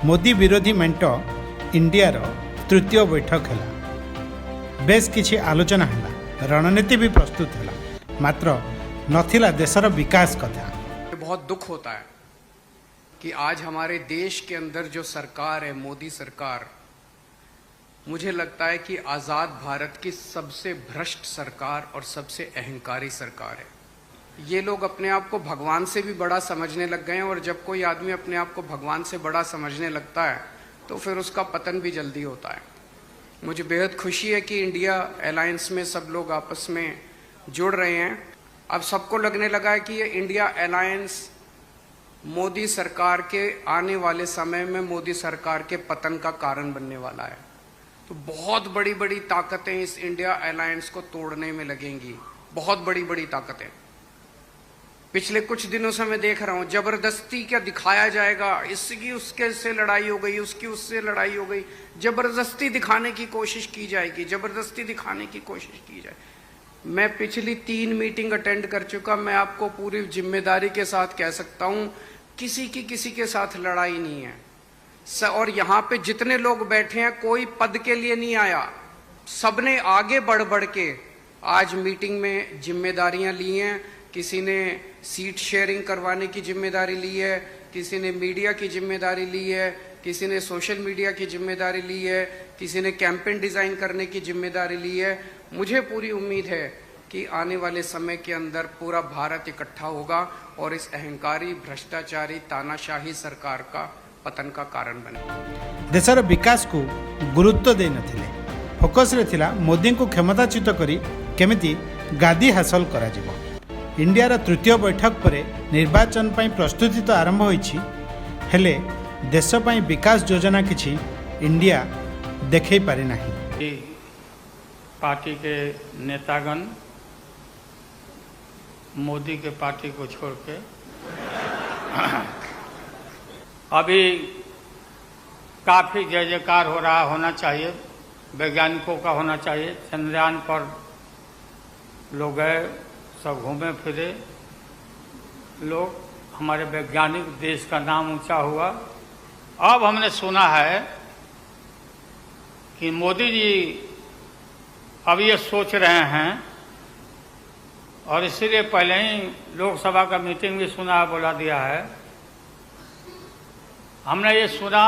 मोदी विरोधी मेंट इंडिया तृतीय बैठक है। बेस किछि आलोचना है, रणनीति भी प्रस्तुत है, मात्र नथिला देशर विकास कथा। बहुत दुख होता है कि आज हमारे देश के अंदर जो सरकार है, मोदी सरकार, मुझे लगता है कि आज़ाद भारत की सबसे भ्रष्ट सरकार और सबसे अहंकारी सरकार है। ये लोग अपने आप को भगवान से भी बड़ा समझने लग गए हैं, और जब कोई आदमी अपने आप को भगवान से बड़ा समझने लगता है तो फिर उसका पतन भी जल्दी होता है। मुझे बेहद खुशी है कि इंडिया अलायंस में सब लोग आपस में जुड़ रहे हैं। अब सबको लगने लगा है कि ये इंडिया अलायंस मोदी सरकार के आने वाले समय में मोदी सरकार के पतन का कारण बनने वाला है। तो बहुत बड़ी बड़ी ताकतें इस इंडिया अलायंस को तोड़ने में लगेंगी, बहुत बड़ी बड़ी ताकतें। पिछले कुछ दिनों से मैं देख रहा हूं, जबरदस्ती क्या दिखाया जाएगा, इसकी उसके से लड़ाई हो गई, उसकी उससे लड़ाई हो गई, जबरदस्ती दिखाने की कोशिश की जाएगी, जबरदस्ती दिखाने की कोशिश की जाए। मैं पिछली 3 मीटिंग अटेंड कर चुका, मैं आपको पूरी जिम्मेदारी के साथ कह सकता हूं, किसी के साथ लड़ाई नहीं है। और यहाँ पे जितने लोग बैठे हैं, कोई पद के लिए नहीं आया, सबने आगे बढ़ बढ़ के आज मीटिंग में जिम्मेदारियां ली हैं। किसी ने सीट शेयरिंग करवाने की जिम्मेदारी ली है, किसी ने मीडिया की जिम्मेदारी ली है, किसी ने सोशल मीडिया की जिम्मेदारी ली है, किसी ने कैंपेन डिज़ाइन करने की जिम्मेदारी ली है। मुझे पूरी उम्मीद है कि आने वाले समय के अंदर पूरा भारत इकट्ठा होगा और इस अहंकारी, भ्रष्टाचारी, तानाशाही सरकार का पतन का कारण बने। देशर विकास को गुरुत्व दे नथिले, फोकस रे थिला मोदी को क्षमताच्युत करी केमिति गादी हासिल करा जिवो। इंडियार तृतीय बैठक पर निर्वाचन पर प्रस्तुति तो आरंभ होइछि, हेले देश पर विकास योजना किछि इंडिया देखै पारि नाही। पार्टी के नेतागण मोदी के पार्टी को छोड़ के अभी काफ़ी जय जयकार हो रहा होना चाहिए, वैज्ञानिकों का होना चाहिए। चंद्रयान पर लोग गए, सब घूमे फिरे लोग, हमारे वैज्ञानिक, देश का नाम ऊंचा हुआ। अब हमने सुना है कि मोदी जी अब ये सोच रहे हैं, और इसीलिए पहले ही लोकसभा का मीटिंग भी सुना, बोला दिया है। हमने ये सुना,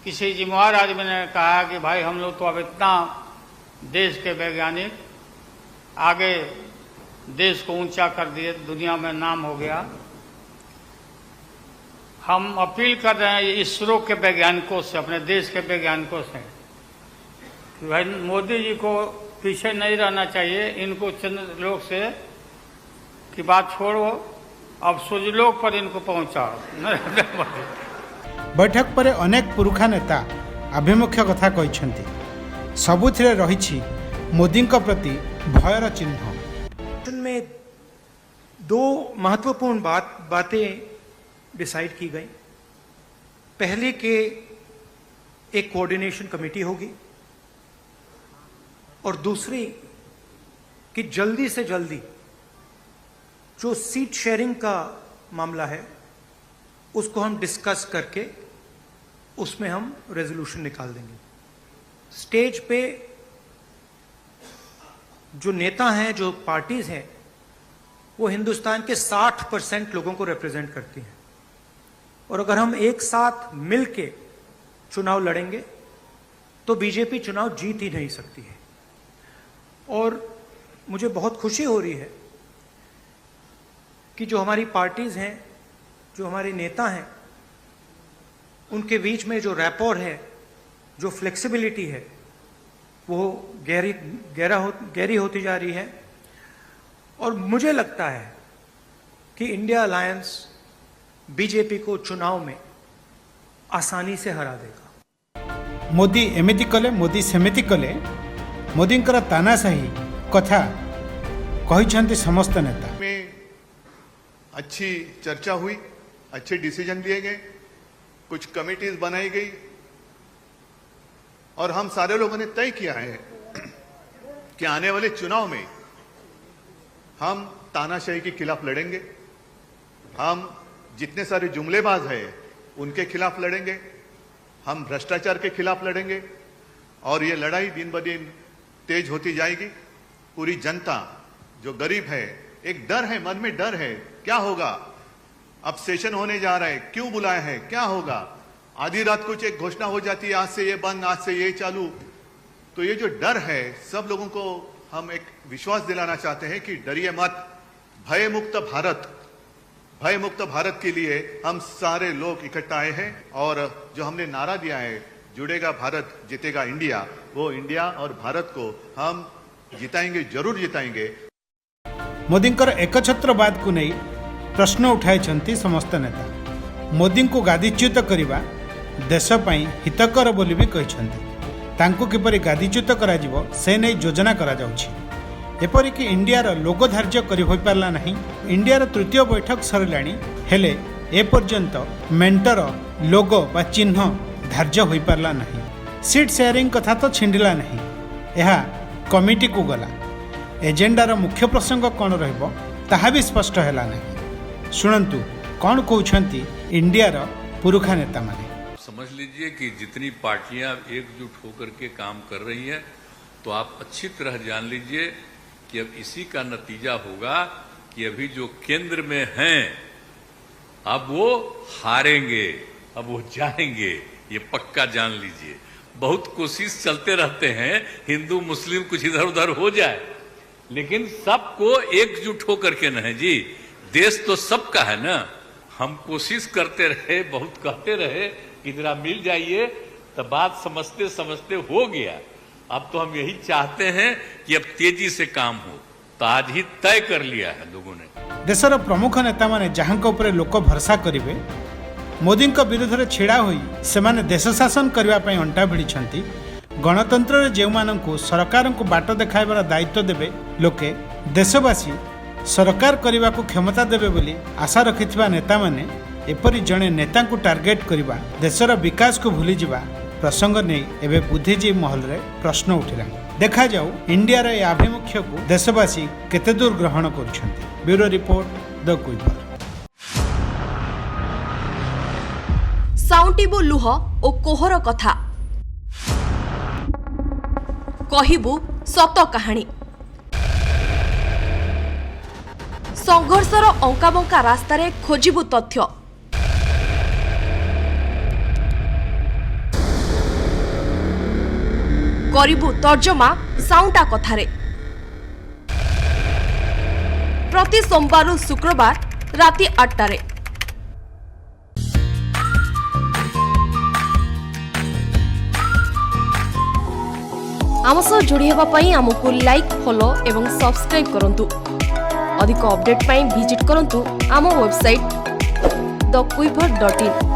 किसी जिम्मेवार आदमी ने कहा कि भाई हम लोग तो अब इतना देश के वैज्ञानिक आगे देश को ऊंचा कर दिए, दुनिया में नाम हो गया। हम अपील कर रहे हैं इसरो के वैज्ञानिकों से, अपने देश के वैज्ञानिकों से, कि भाई मोदी जी को पीछे नहीं रहना चाहिए। इनको चंद्रलोक से की बात छोड़ो, अब सूर्यलोक पर इनको पहुंचाओ। बैठक पर अनेक पुरुखा नेता आभिमुख्य कथा कहिसेंति, सबुथिरे रहिछि मोदी प्रति भयर चिन्ह। में 2 महत्वपूर्ण बातें डिसाइड की गई। पहले कि एक कोऑर्डिनेशन कमेटी होगी, और दूसरी कि जल्दी से जल्दी जो सीट शेयरिंग का मामला है उसको हम डिस्कस करके उसमें हम रेजोल्यूशन निकाल देंगे। स्टेज पे जो नेता हैं, जो पार्टीज हैं, वो हिंदुस्तान के 60% लोगों को रिप्रेजेंट करती हैं, और अगर हम एक साथ मिलके चुनाव लड़ेंगे तो बीजेपी चुनाव जीत ही नहीं सकती है। और मुझे बहुत खुशी हो रही है कि जो हमारी पार्टीज हैं, जो हमारे नेता हैं, उनके बीच में जो रैपोर है, जो फ्लेक्सिबिलिटी है, वो गहरी होती जा रही है। और मुझे लगता है कि इंडिया अलायंस बीजेपी को चुनाव में आसानी से हरा देगा। मोदी एमिति कले, मोदी सेमिति कले, मोदींकर तानाशाही कथा कहिसेंति समस्त नेता। में अच्छी चर्चा हुई, अच्छे डिसीजन लिए गए, कुछ कमिटीज बनाई गई, और हम सारे लोगों ने तय किया है कि आने वाले चुनाव में हम तानाशाही के खिलाफ लड़ेंगे। हम जितने सारे जुमलेबाज हैं उनके खिलाफ लड़ेंगे, हम भ्रष्टाचार के खिलाफ लड़ेंगे और ये लड़ाई दिन ब दिन तेज होती जाएगी। पूरी जनता जो गरीब है, एक डर है, मन में डर है, क्या होगा, अब सेशन होने जा रहा है, क्यों बुलाया है, क्या होगा, आधी रात कुछ एक घोषणा हो जाती है, आज से ये बंद, आज से ये चालू। तो ये जो डर है, सब लोगों को हम एक विश्वास दिलाना चाहते हैं कि डरिए मत। भय मुक्त भारत के लिए हम सारे लोग इकट्ठा आए हैं और जो हमने नारा दिया है, जुड़ेगा भारत जीतेगा इंडिया, वो इंडिया और भारत को हम जिताएंगे, जरूर जिताएंगे। मोदींकर एकछत्रवाद को नहीं प्रश्न उठाई समस्त नेता। मोदी को गादीच्युत करने देश हितकर बोली भी कहते। तांको किपरि गादीच्युत करा जिवो से नहीं योजना करा जाउछि। एपरिक इंडियार लोगो धार्य कर हो पारला नहीं। इंडियार तृतीय बैठक सरलाणी हेले एपर्यंत मेंटर लोगो बा चिन्ह धार्य हो पारला नहीं। सीट शेयरिंग कथा तो छिंडिला नहीं, यह कमिटी को गला। एजेंडार मुख्य प्रसंग कौन रहिबो ताहा भी स्पष्ट हैला नहीं। शुणंतु कौन कहउछंती इंडियार पुरुखा नेता माने। समझ लीजिए कि जितनी पार्टियां एकजुट होकर के काम कर रही हैं, तो आप अच्छी तरह जान लीजिए कि अब इसी का नतीजा होगा कि अभी जो केंद्र में हैं अब वो हारेंगे, अब वो जाएंगे, ये पक्का जान लीजिए। बहुत कोशिश चलते रहते हैं हिंदू मुस्लिम कुछ इधर उधर हो जाए, लेकिन सबको एकजुट होकर के न है जी, देश तो सबका है ना। हम कोशिश करते रहे, बहुत कहते रहे कि जरा मिल जाइए, तो बात समझते समझते हो गया। अब तो हम यही चाहते हैं कि अब तेजी से काम हो, तो आज ही तय कर लिया है लोगों ने। देशर प्रमुख नेता माने जहां ऊपर लोक भरसा करिवे, मोदी विरुद्ध में छिड़ा होई सेमाने देश शासन करने अंटा भिड़ी। गणतंत्र जो मानू सरकार को बाट देखाइबार दायित्व देवे लोके देशवासी सरकार करने को क्षमता देवे बोली आशा रखिथिबा नेता माने एपरी जड़े नेता को टार्गेट करवा देशर विकास को भूली जावा प्रसंग नहीं एवं बुद्धिजीवी महल रे प्रश्न उठिला। देखा जाऊ इंडियार ए आभिमुख्य को देशवासी केते दूर ग्रहण करुछंती। ब्यूरो रिपोर्ट, द कुइपर। साउंटिबु लुह ओ कोहर कथा कहिबु सत कहानी। संघर्षर अंकाबंका रास्तारे खोजिबु तथ्य। करिबु तर्जमा साउंटा कथारे। प्रति सोमवार शुक्रवार राति 8टारे। आम सह जोड़ी हेबा पई आमको लाइक, फॉलो एवं सब्सक्राइब करंतु। अधिक अपडेट पई विजिट करंतु आम वेबसाइट thequiver.in।